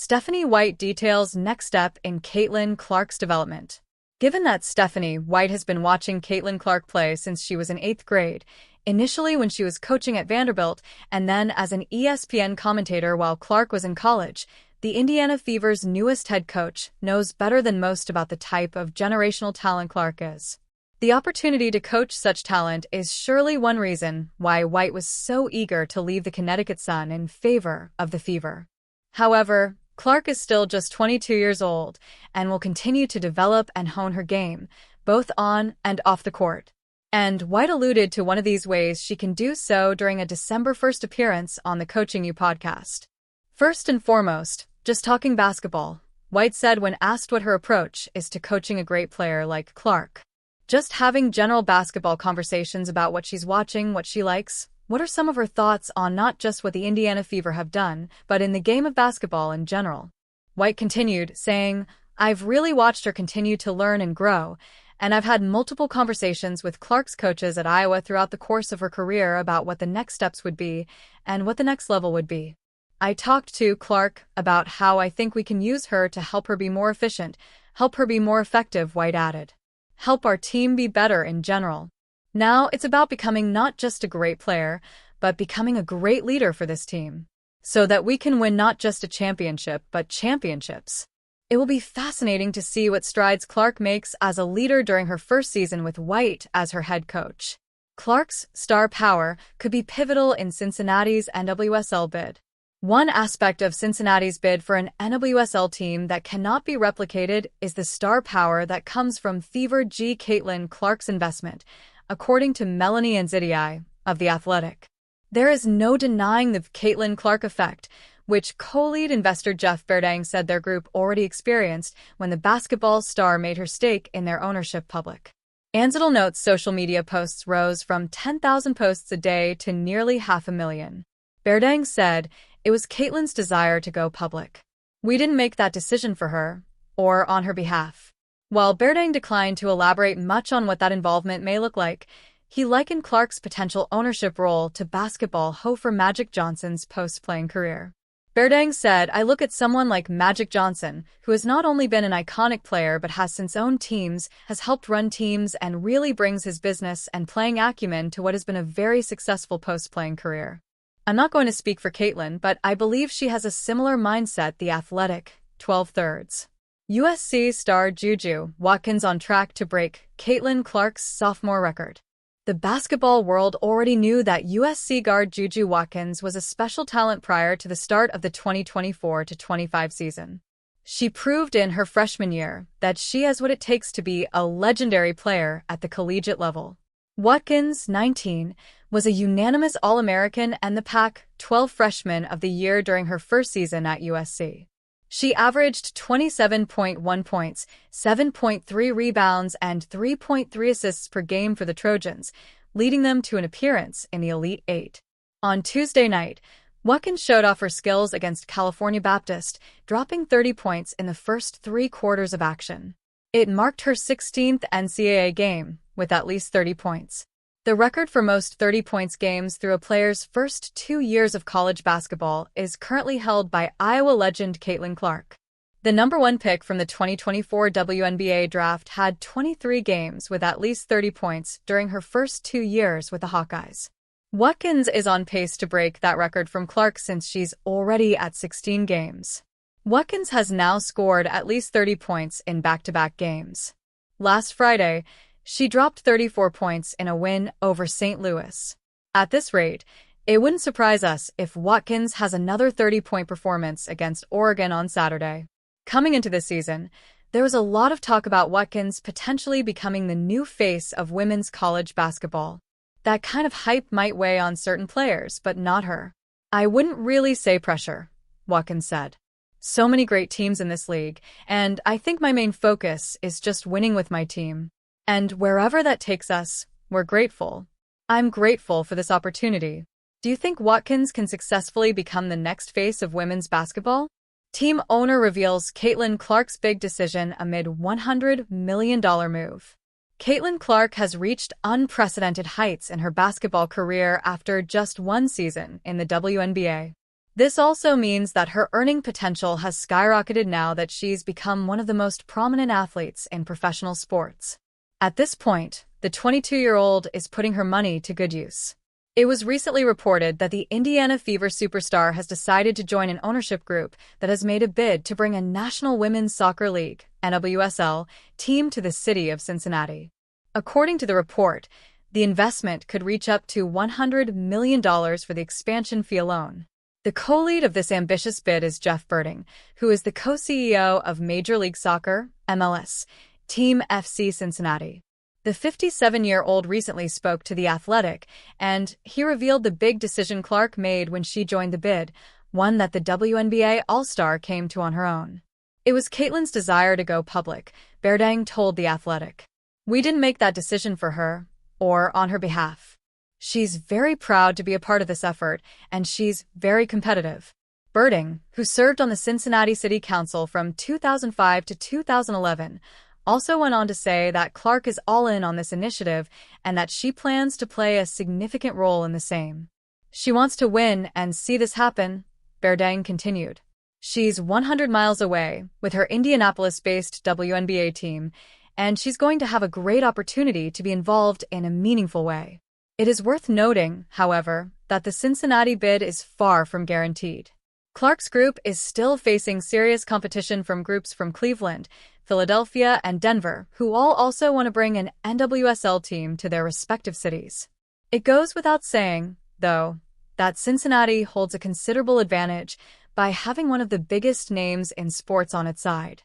Stephanie White details next step in Caitlin Clark's development. Given that Stephanie White has been watching Caitlin Clark play since she was in 8th grade, initially when she was coaching at Vanderbilt and then as an ESPN commentator while Clark was in college, the Indiana Fever's newest head coach knows better than most about the type of generational talent Clark is. The opportunity to coach such talent is surely one reason why White was so eager to leave the Connecticut Sun in favor of the Fever. However, Clark is still just 22 years old and will continue to develop and hone her game, both on and off the court. And White alluded to one of these ways she can do so during a December 1st appearance on the Coaching You podcast. First and foremost, just talking basketball, White said when asked what her approach is to coaching a great player like Clark. Just having general basketball conversations about what she's watching, what she likes. What are some of her thoughts on not just what the Indiana Fever have done, but in the game of basketball in general? White continued, saying, "I've really watched her continue to learn and grow, and I've had multiple conversations with Clark's coaches at Iowa throughout the course of her career about what the next steps would be and what the next level would be. I talked to Clark about how I think we can use her to help her be more efficient, help her be more effective," White added. "Help our team be better in general. Now it's about becoming not just a great player, but becoming a great leader for this team, so that we can win not just a championship, but championships." It will be fascinating to see what strides Clark makes as a leader during her first season with White as her head coach. Clark's star power could be pivotal in Cincinnati's NWSL bid. One aspect of Cincinnati's bid for an NWSL team that cannot be replicated is the star power that comes from Fever G Caitlin Clark's investment, according to Melanie Anzidii of The Athletic. There is no denying the Caitlin Clark effect, which co-lead investor Jeff Berdang said their group already experienced when the basketball star made her stake in their ownership public. Anzidil notes social media posts rose from 10,000 posts a day to nearly 500,000. Berdang said, "It was Caitlin's desire to go public. We didn't make that decision for her, or on her behalf." While Berdang declined to elaborate much on what that involvement may look like, he likened Clark's potential ownership role to basketball Hofer Magic Johnson's post-playing career. Berdang said, "I look at someone like Magic Johnson, who has not only been an iconic player but has since owned teams, has helped run teams, and really brings his business and playing acumen to what has been a very successful post-playing career. I'm not going to speak for Caitlin, but I believe she has a similar mindset." The Athletic, 12/3. USC star Juju Watkins on track to break Caitlin Clark's sophomore record. The basketball world already knew that USC guard Juju Watkins was a special talent prior to the start of the 2024-25 season. She proved in her freshman year that she has what it takes to be a legendary player at the collegiate level. Watkins, 19, was a unanimous All-American and the Pac-12 Freshman of the Year during her first season at USC. She averaged 27.1 points, 7.3 rebounds, and 3.3 assists per game for the Trojans, leading them to an appearance in the Elite Eight. On Tuesday night, Watkins showed off her skills against California Baptist, dropping 30 points in the first 3 quarters of action. It marked her 16th NCAA game with at least 30 points. The record for most 30-points games through a player's first 2 years of college basketball is currently held by Iowa legend Caitlin Clark. The number 1 pick from the 2024 WNBA draft had 23 games with at least 30 points during her first 2 years with the Hawkeyes. Watkins is on pace to break that record from Clark since she's already at 16 games. Watkins has now scored at least 30 points in back-to-back games. Last Friday, she dropped 34 points in a win over St. Louis. At this rate, it wouldn't surprise us if Watkins has another 30-point performance against Oregon on Saturday. Coming into this season, there was a lot of talk about Watkins potentially becoming the new face of women's college basketball. That kind of hype might weigh on certain players, but not her. "I wouldn't really say pressure," Watkins said. "So many great teams in this league, and I think my main focus is just winning with my team. And wherever that takes us, we're grateful. I'm grateful for this opportunity." Do you think Watkins can successfully become the next face of women's basketball? Team owner reveals Caitlin Clark's big decision amid $100 million move. Caitlin Clark has reached unprecedented heights in her basketball career after just 1 season in the WNBA. This also means that her earning potential has skyrocketed now that she's become one of the most prominent athletes in professional sports. At this point, the 22-year-old is putting her money to good use. It was recently reported that the Indiana Fever superstar has decided to join an ownership group that has made a bid to bring a National Women's Soccer League (NWSL) team to the city of Cincinnati. According to the report, the investment could reach up to $100 million for the expansion fee alone. The co-lead of this ambitious bid is Jeff Berding, who is the co-CEO of Major League Soccer (MLS) team FC Cincinnati. The 57-year-old recently spoke to The Athletic, and he revealed the big decision Clark made when she joined the bid, one that the WNBA All-Star came to on her own. It was Caitlin's desire to go public, Berding told The Athletic. We didn't make that decision for her, or on her behalf. She's very proud to be a part of this effort, and she's very competitive. Berding, who served on the Cincinnati City Council from 2005 to 2011, also went on to say that Clark is all in on this initiative and that she plans to play a significant role in the same. She wants to win and see this happen, Berding continued. She's 100 miles away with her Indianapolis-based WNBA team, and she's going to have a great opportunity to be involved in a meaningful way. It is worth noting, however, that the Cincinnati bid is far from guaranteed. Clark's group is still facing serious competition from groups from Cleveland, Philadelphia, and Denver, who all also want to bring an NWSL team to their respective cities. It goes without saying, though, that Cincinnati holds a considerable advantage by having one of the biggest names in sports on its side.